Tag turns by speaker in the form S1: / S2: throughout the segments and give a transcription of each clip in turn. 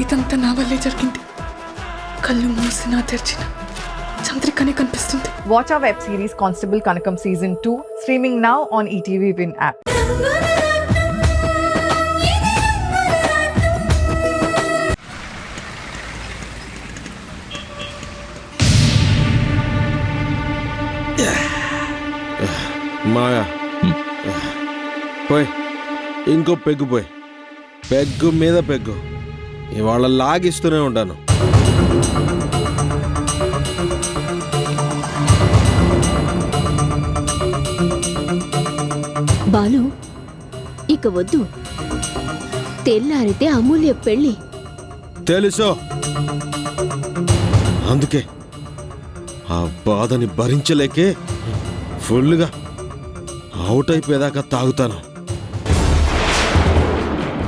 S1: ఇదంతా నా వల్లే జరిగింది. కళ్ళు మూసినా తెరిచిన చంద్రికనే కనిపిస్తుంది.
S2: Watch our web series Constable Kanakam Season 2 streaming now on ETV Win app.
S3: మాయా పోయ్, ఇంకో పెగ్గు పోయ్. పెగ్గు మీద పెగ్గు ఇవాళ లాగిస్తూనే ఉంటాను.
S4: బాలు, ఇక వద్దు. తెల్లారితే అమూల్య పెళ్లి.
S3: తెలుసో, అందుకే ఆ బాధని భరించలేకే ఫుల్గా అవుట్ అయిపోయేదాకా తాగుతాను.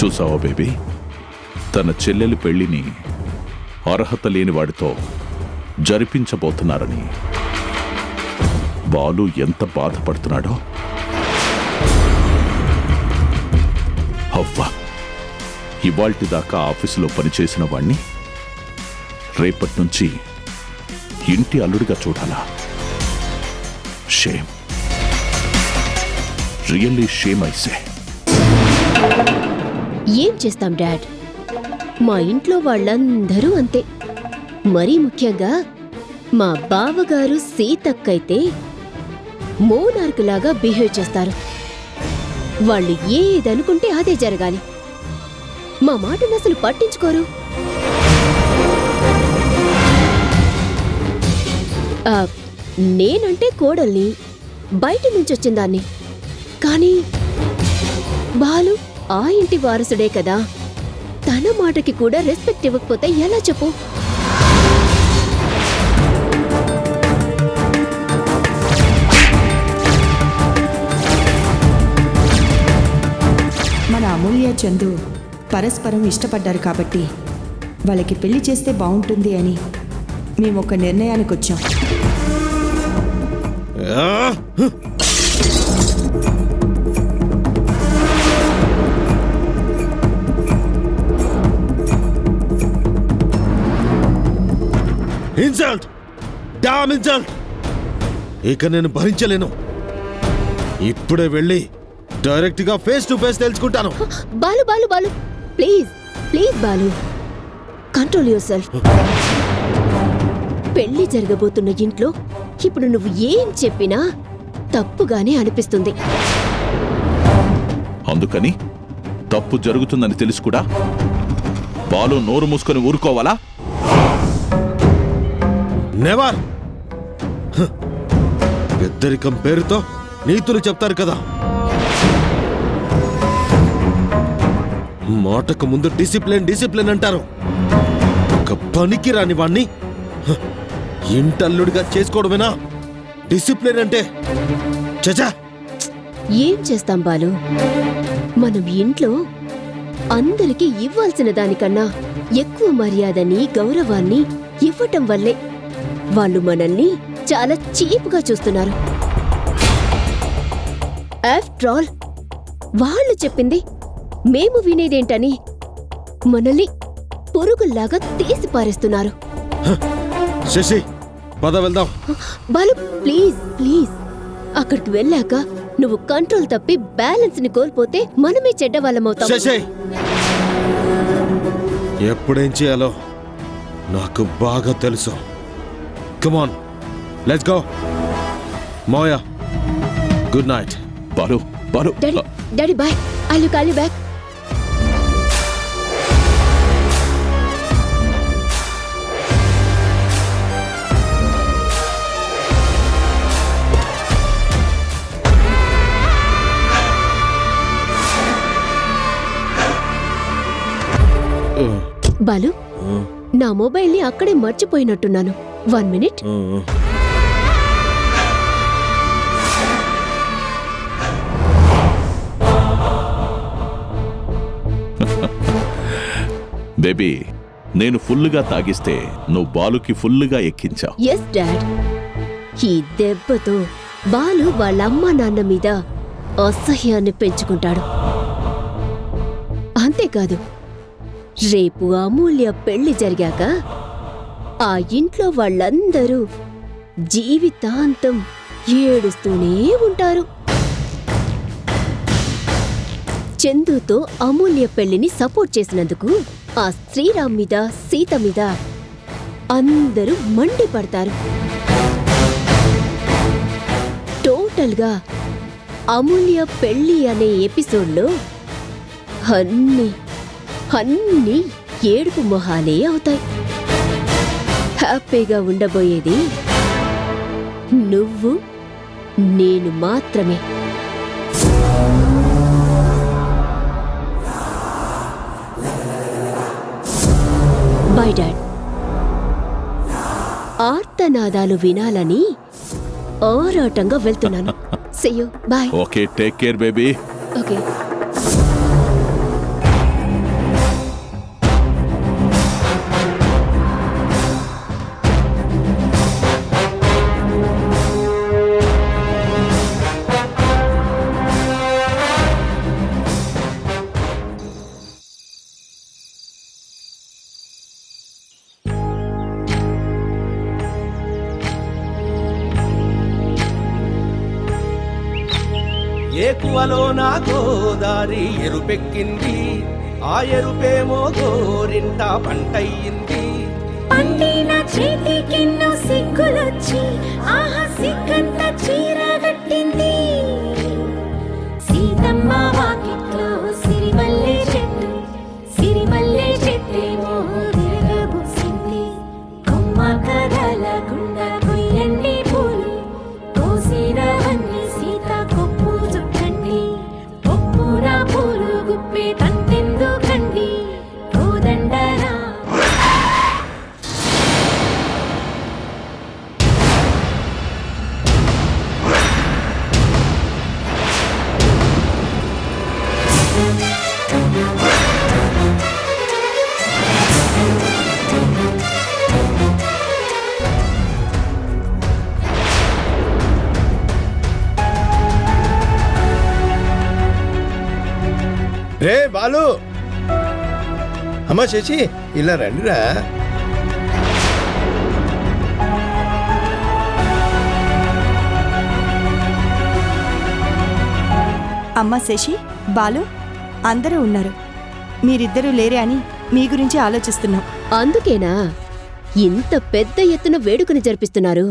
S5: చూసావా బేబీ, తన చెల్లెలి పెళ్లిని అర్హత లేని వాడితో జరిపించబోతున్నారని బాలు ఎంత బాధపడుతున్నాడో. అవ్వా, ఇవాల్టి దాకా ఆఫీసులో పనిచేసిన వాణ్ణి రేపటి నుంచి ఇంటి అల్లుడిగా చూడాలా? షేమ్, రియల్లీ షేమ్ ఐసే.
S4: ఏం చేస్తాం డాడ్, మా ఇంట్లో వాళ్ళందరూ అంతే. మరీ ముఖ్యంగా మా బావగారు సీతక్కైతే మోనార్క్ లాగా బిహేవ్ చేస్తారు. వాళ్ళు ఏదనుకుంటే అదే జరగాలి. మా మాటను అసలు పట్టించుకోరు. నేనంటే కోడల్ని, బయట నుంచొచ్చిందాన్ని. కానీ బాలు ఆ ఇంటి వారసుడే కదా, తన మాటకి కూడా రెస్పెక్ట్ ఇవ్వకపోతే ఎలా చెప్పు?
S6: మన అమూల్య చందు పరస్పరం ఇష్టపడ్డారు కాబట్టి వాళ్ళకి పెళ్లి చేస్తే బాగుంటుంది అని మేము ఒక నిర్ణయానికి వచ్చాం.
S3: Insult, damn insult. ఇక నేను భరించలేను. ఇప్పుడే వెళ్ళి డైరెక్ట్ గా ఫేస్ టు ఫేస్ తెలుసుకుంటాను.
S4: Balu Balu Balu, please please Balu, control your self. పెళ్లి జరగబోతున్న ఇంట్లో ఇప్పుడు నువ్వు ఏం చెప్పినా తప్పుగానే అనిపిస్తుంది.
S5: అందుకని తప్పు జరుగుతుందని తెలుసు కూడా బాలు నోరు మూసుకొని ఊరుకోవాలా?
S3: నెవర్. పెద్దరికం పేరుతో నీతులు చెప్తారు కదా, మాటకు ముందు డిసిప్లిన్ డిసిప్లిన్ అంటారు. ఒక పనికి రాని వాణ్ణి ఇంటల్లుడిగా చేసుకోవడమేనా డిసిప్లిన్ అంటే? చచా.
S4: ఏం చేస్తాం బాలు, మనం ఇంట్లో అందరికీ ఇవ్వాల్సిన దానికన్నా ఎక్కువ మర్యాదని, గౌరవాన్ని ఇవ్వటం వల్లే వాళ్ళు మనల్ని చాలా చీప్గా చూస్తున్నారు. ఆఫ్టర్ ఆల్ వాళ్ళు చెప్పింది మేము వినేదేంటని మనల్ని పురుగుల్లాగా తీసి పారేస్తున్నారు.
S3: శశి, పద వెళ్దాం.
S4: బాలు ప్లీజ్ ప్లీజ్, అక్కడికి వెళ్ళాక నువ్వు కంట్రోల్ తప్పి బ్యాలెన్స్ ని కోల్పోతే మనమే చెడ్డవాళ్ళమవుతాం.
S3: శశి, ఎప్పుడేం చేయాలో నాకు బాగా తెలుసు. Come on, let's go. మోయా, good night.
S5: Balu Balu,
S4: daddy daddy bye, I will call you back. Balu, నా మొబైల్ని అక్కడే మర్చిపోయినట్టున్నాను. 1 minute.
S5: బేబీ, నేను ఫుల్లుగా తాగిస్తే నువ్వు బాలుకి ఫుల్లుగా ఎక్కించావు.
S4: ఎస్ డాడ్, ఈ దెబ్బతో బాలు వాళ్ళ అమ్మా నాన్న మీద అసహ్యాన్ని పెంచుకుంటాడు. అంతేకాదు, రేపు అమూల్య పెళ్లి జరిగాక ఆ ఇంట్లో వాళ్ళందరూ జీవితాంతం ఏడుస్తూనే ఉంటారు. చందుతో అమూల్య పెళ్లిని సపోర్ట్ చేసినందుకు ఆ శ్రీరామ్ మీద సీత మీద అందరూ మండిపడతారు. టోటల్గా అమూల్య పెళ్లి అనే ఎపిసోడ్లో అన్ని ఏడుపు మొహాలే అవుతాయి. హ్యాపీగా ఉండబోయేది నువ్వు నేను మాత్రమే. Bye dad. ఆర్తనాదాలు వినాలని ఆరాటంగా వెళ్తున్నాను. See you. Bye.
S5: Okay, take care baby.
S4: Okay.
S7: ఏకువలో నా గోదారి ఎరుపెక్కింది, ఆ ఎరుపేమో గోరింట పంటయ్యింది.
S8: పండిన చేతికెన్నో సిగ్గులొచ్చి ఆహా సిగ్గంత చీరగట్టింది. సీతమ్మ వాకిట్లో సిరిమల్లె చెట్టు, సిరిమల్లె చెట్టేమో తిరగబూసింది. కొమ్మ కదలకుండా కొయ్యండి పూలు, కోసిరవన్నీ సీత కొప్పు చుట్టండి. కొప్పున పూలు గుప్పే తంతెందుకండి, కోదండరా.
S7: రే బాలు, అమ్మా శశి, ఇలా రండిరా.
S6: అమ్మ శశి, బాలు అందరూ ఉన్నారు. మీరిద్దరూ లేరే అని మీ గురించి ఆలోచిస్తున్నాం.
S4: అందుకేనా ఇంత పెద్ద ఎత్తున వేడుకని జరిపిస్తున్నారు?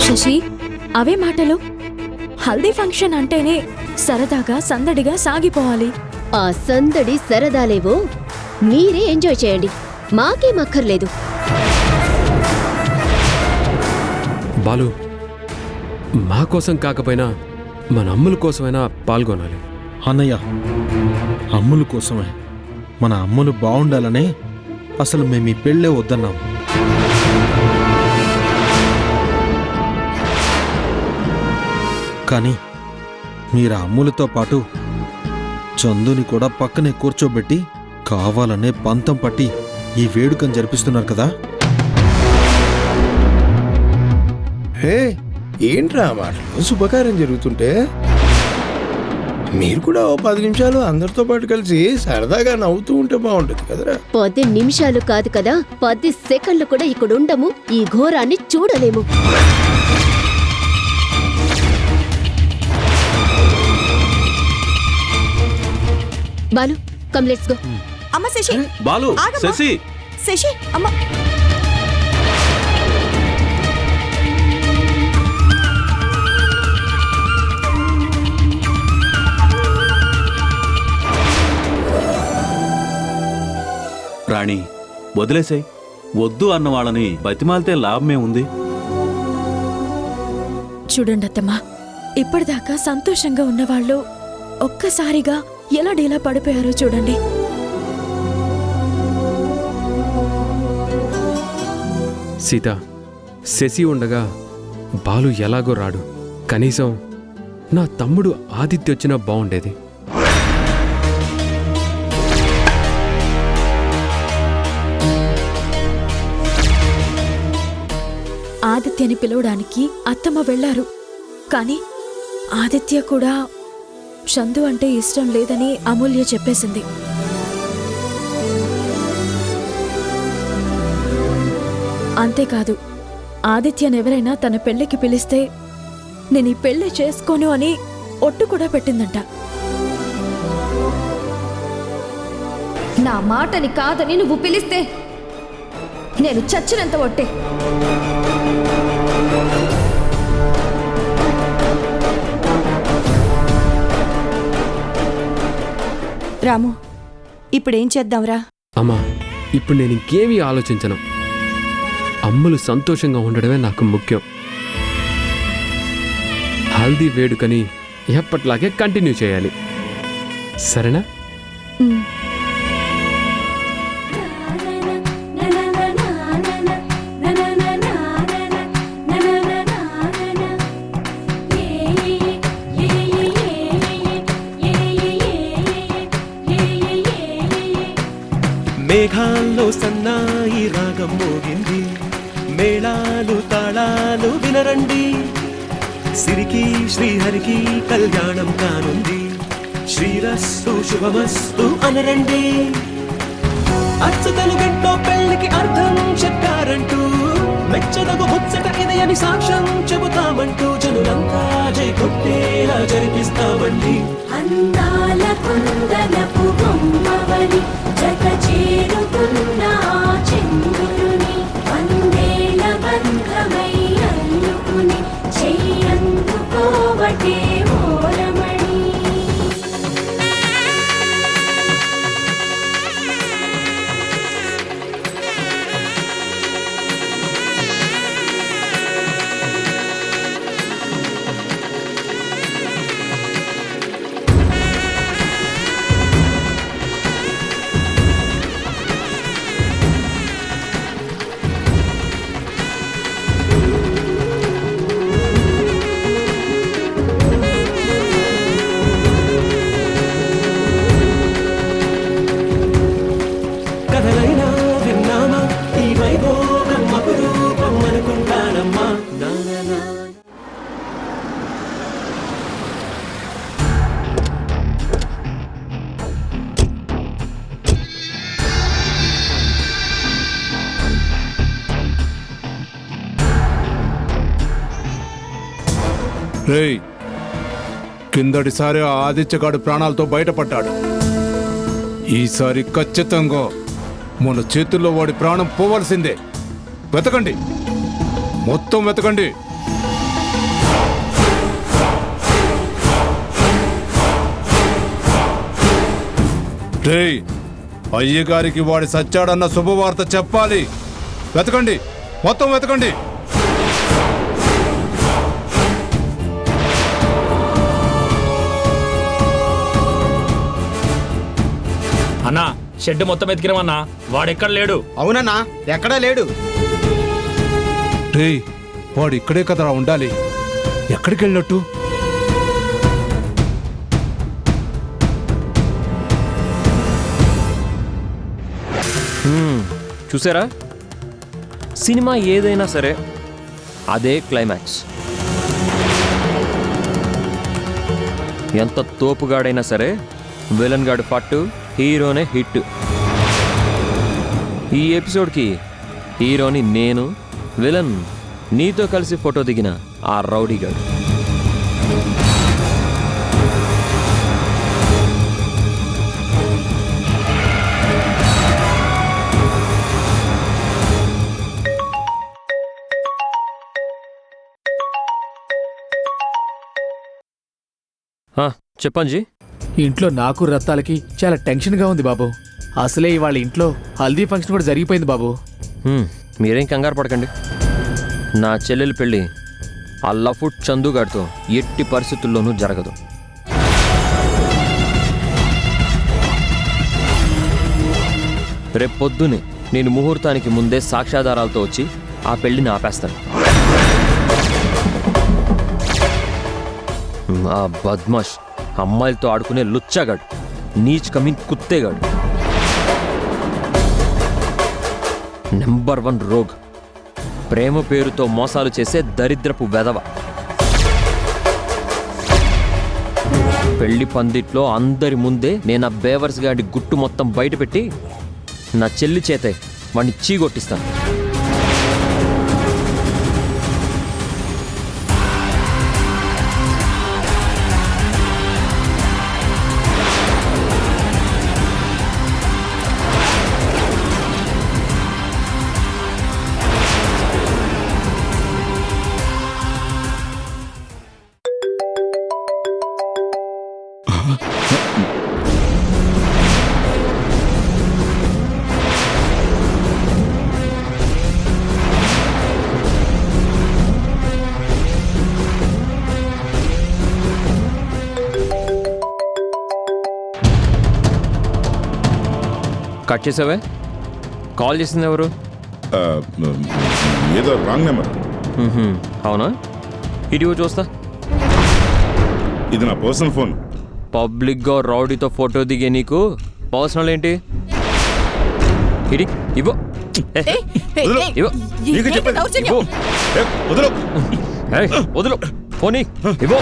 S8: శశి, అవే మాటలు. హల్దీ ఫంక్షన్ అంటేనే సరదాగా సందడిగా సాగిపోవాలి.
S4: ఆ సందడి సరదాలేవో మీరే ఎంజాయ్ చేయండి, మాకేం అక్కర్లేదు.
S9: బాలు, మా కోసం కాకపోయినా మన అమ్ముల కోసమైనా పాల్గొనాలి.
S3: అన్నయ్య, అమ్ముల కోసమే, మన అమ్ములు బాగుండాలనే అసలు మేము ఈ పెళ్ళే వద్దన్నాం. కానీ మీరు అమ్ములతో పాటు చందుని కూడా పక్కనే కూర్చోబెట్టి కావాలనే పంతం పట్టి ఈ వేడుకను జరిపిస్తున్నారు కదా.
S7: హే, ఏంట్రా మాటలు? శుభకార్యం జరుగుతుంటే మీరు కూడా ఓ 10 నిమిషాలు అందరితో పాటు కలిసి సరదాగా నవ్వుతూ ఉంటే బాగుంటుంది కదరా.
S4: 10 నిమిషాలు కాదు కదా, 10 సెకండ్లు కూడా ఇక్కడ ఉండము, ఈ ఘోరాన్ని చూడలేము. Balu, come let's go.
S6: అమ్మ శశి,
S5: బాలు,
S6: ఆగమ్మా.
S5: శశి.
S6: శశి అమ్మ.
S10: రాణి, వదిలేసాయి. వద్దు అన్న వాళ్ళని బతిమాలితే లాభమే ఉంది.
S8: చూడండి అత్తమ్మా, ఇప్పటిదాకా సంతోషంగా ఉన్నవాళ్ళు ఒక్కసారిగా ఎలా డీలా పడిపోయారో చూడండి.
S9: సీత, శశి ఉండగా బాలు ఎలాగో రాడు. కనీసం నా తమ్ముడు ఆదిత్య వచ్చినా బాగుండేది.
S8: ఆదిత్యని పిలవడానికి అత్తమ్మ వెళ్లారు. కానీ ఆదిత్య కూడా చందు అంటే ఇష్టం లేదని అమూల్య చెప్పేసింది. అంతేకాదు, ఆదిత్యనెవరైనా తన పెళ్లికి పిలిస్తే నేను ఈ పెళ్లి చేసుకోను అని ఒట్టు కూడా పెట్టిందంట.
S4: నా మాటని కాదని నువ్వు పిలిస్తే నేను చచ్చినంత ఒట్టే.
S6: రాము, ఇప్పుడేం చేద్దాంరా?
S9: అమ్మా, ఇప్పుడు నేను ఇంకేమీ ఆలోచించను. అమ్ములు సంతోషంగా ఉండడమే నాకు ముఖ్యం. హల్దీ వేడుకని ఎప్పట్లాగే కంటిన్యూ చేయాలి, సరేనా?
S11: మేఘాల్లో సన్నాయి రాగం మోగింది, మేళాలు తాళాలు వినరండి, సిరికి శ్రీహరికి కళ్యాణం కానుంది, శ్రీరస్తు శుభమస్తు అనరండి. అచ్చతలు గంటో పెళ్లికి అర్థం చెప్పారంటూ, మెచ్చదగు ముచ్చట ఇది అని సాక్ష్యం చెబుతామంటూ, జనులంతా జై కొట్టేలా జరిపిస్తామండి.
S12: అందాల కుందనపు బొమ్మవని జగ చేరుతున్న చంద్రుని, వందేల బంధమై అల్లుకుని చెయ్యందుకోవటే ఓరమణి.
S11: కథలైనా విన్నామా ఈ వైభోగం అపురూపం అనుకుంటానమ్మా.
S13: రేయ్, కిందటిసారి ఆ ఆదిత్యగాడు ప్రాణాలతో బయటపడ్డాడు. ఈసారి ఖచ్చితంగా మన చేతుల్లో వాడి ప్రాణం పోవలసిందే. వెతకండి, మొత్తం వెతకండి. రేయ్, అయ్యగారికి వాడి సచ్చాడన్న శుభవార్త చెప్పాలి. వెతకండి, మొత్తం వెతకండి.
S14: అన్నా, షెడ్ మొత్తం ఎతికినామన్నా, వాడెక్కడ లేడు.
S15: అవునన్నా, ఎక్కడా లేడు.
S13: రేయ్, వాడు ఇక్కడే కదరా ఉండాలి. ఎక్కడికి వెళ్ళినట్టు?
S16: చూసారా, సినిమా ఏదైనా సరే అదే క్లైమాక్స్. ఎంత తోపుగాడైనా సరే విలన్ గాడు పట్టు, హీరోనే హిట్. ఈ ఎపిసోడ్కి హీరోని నేను, విలన్ నీతో కలిసి ఫోటో దిగిన ఆ రౌడీ గాడు. చెప్పండి.
S17: ఇంట్లో నాకు రత్తాలకి చాలా టెన్షన్గా ఉంది బాబు. అసలే ఇవాళ ఇంట్లో హల్దీ ఫంక్షన్ కూడా జరిగిపోయింది బాబు.
S16: మీరేం కంగారు పడకండి. నా చెల్లెలి పెళ్ళి ఆ లఫుట్ చందుగాడితో ఎట్టి పరిస్థితుల్లోనూ జరగదు. రేపు పొద్దునే నేను ముహూర్తానికి ముందే సాక్ష్యాధారాలతో వచ్చి ఆ పెళ్లిని ఆపేస్తాను. ఆ బద్మాష్ అమ్మాయిలతో ఆడుకునే లుచ్చగాడు, నీచ్ కమీన్ కుత్తేగాడు, నెంబర్ 1 రోగ్, ప్రేమ పేరుతో మోసాలు చేసే దరిద్రపు వెధవ. పెళ్లి పందిట్లో అందరి ముందే నేను ఆ బేవర్స్ గాడి గుట్టు మొత్తం బయట పెట్టి నా చెల్లి చేతే వాడిని చీగొట్టిస్తాను. కట్ చేసావే? కాల్ చేసింది ఎవరు?
S15: ఏదో రాంగ్ నెంబర్.
S16: అవునా? ఇటీవో చూస్తా.
S15: ఇది నా పర్సనల్ ఫోన్.
S16: పబ్లిక్గా రౌడీతో ఫోటో దిగే నీకు పర్సనల్ ఏంటి? ఇడి ఇవ్వు. వదులు ఫోన్ ఇవ్వు.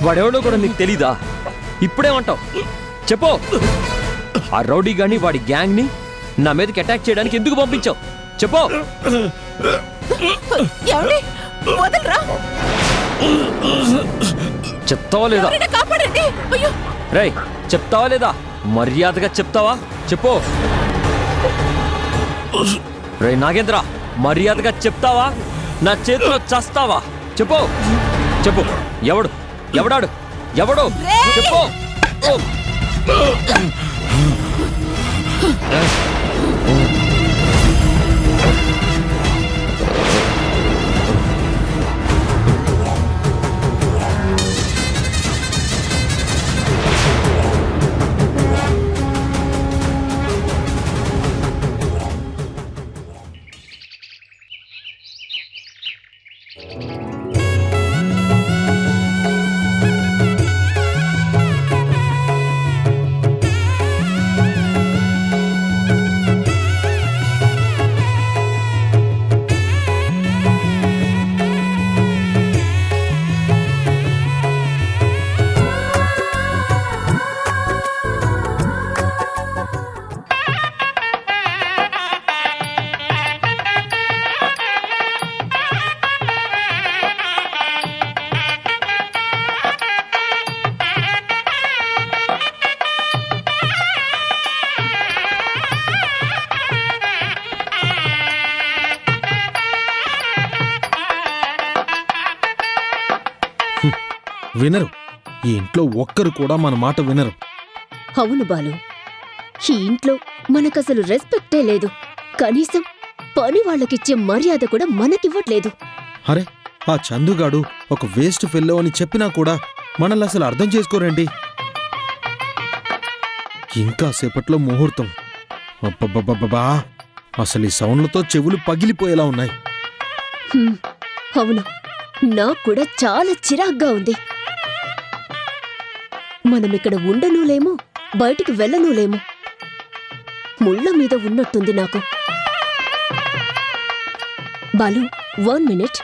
S16: వాడెవడో కూడా నీకు తెలీదా? ఇప్పుడేమంటావు చెప్పు. ఆ రౌడీ గాని వాడి గ్యాంగ్ ని నా మీదకి అటాక్ చేయడానికి ఎందుకు పంపించావు చెప్పు. చెప్తావా లేదా? రేయ్ చెప్తావా లేదా? మర్యాదగా చెప్తావా చెప్పు. రే నాగేంద్ర మర్యాదగా చెప్తావా? నా చేతిలో చస్తావా చెప్పు. చెప్పు ఎవడు? ఎవడాడు? ఎవడు? చెప్పు.
S3: వినరు. ఈ ఇంట్లో ఒక్కరు కూడా మన మాట వినరు.
S4: అవును బాలు, ఈ ఇంట్లో మనకసలు రెస్పెక్టే లేదు. కనీసం పని వాళ్ళకిచ్చే మర్యాద కూడా మనకివ్వట్లేదు.
S3: అరే ఆ చందుగాడు ఒక వేస్ట్ ఫెల్లో అని చెప్పినా కూడా మనల్ని అసలు అర్థం చేసుకోరండి. ఇంకా సేపట్లో ముహూర్తం. అబ్బబ్బబ్బబ్బా, అసలు ఈ సౌండ్లతో చెవులు పగిలిపోయేలా ఉన్నాయి.
S4: అవును, నాకు కూడా చాలా చిరాగ్గా ఉంది. మనమిక్కడ ఉండనూలేము, బయటికి వెళ్ళనూలేము. ముళ్ళ మీద ఉన్నట్టుంది నాకు. బాలు, 1 minute.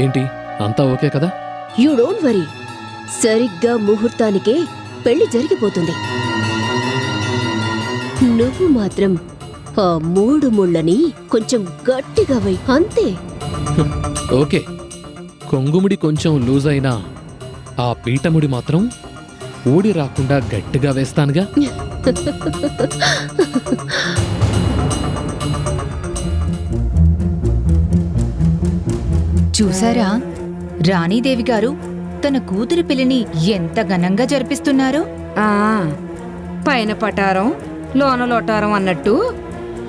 S17: ఏంటి అంతా ఓకే కదా?
S4: You don't worry. సరిగ్గా ముహూర్తానికే పెళ్లి జరిగిపోతుంది. నువ్వు మాత్రం ఆ 3 ముళ్ళని కొంచెం గట్టిగా వై, అంతే.
S17: ఓకే, కొంగుముడి కొంచెం లూజ్ అయినా ఆ పీఠముడి మాత్రం ఊడి రాకుండా గట్టిగా వేస్తానుగా.
S18: చూసారా రాణీదేవి గారు తన కూతురి పెళ్లిని ఎంత ఘనంగా జరిపిస్తున్నారో.
S19: పైన పటారం లోన లోటారం అన్నట్టు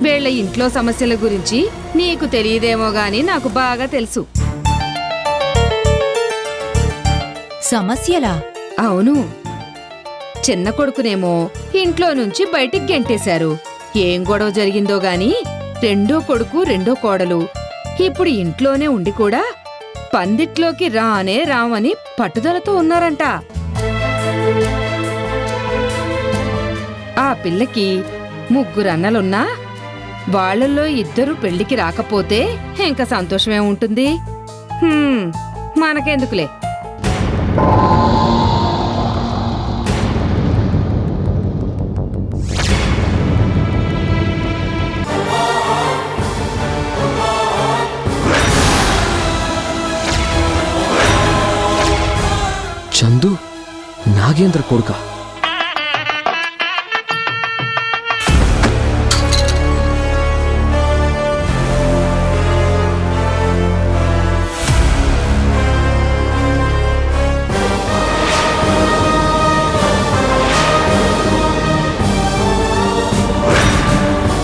S19: వీళ్ళ ఇంట్లో సమస్యల గురించి నీకు తెలియదేమో గాని నాకు బాగా తెలుసు.
S18: సమస్యలా?
S19: అవును. చిన్న కొడుకునేమో ఇంట్లో నుంచి బయటికి గెంటేశారు. ఏం గొడవ జరిగిందో గాని రెండో కొడుకు రెండో కోడలు ఇప్పుడు ఇంట్లోనే ఉండి కూడా పందిట్లోకి రానే రామని పట్టుదలతో ఉన్నారంట. ఆ పిల్లకి 3 అన్నలున్నా వాళ్ళల్లో 2 పెళ్లికి రాకపోతే ఇంకా సంతోషమే ఉంటుంది. మనకెందుకులే.
S16: చందు నాగేంద్ర కొడుకా?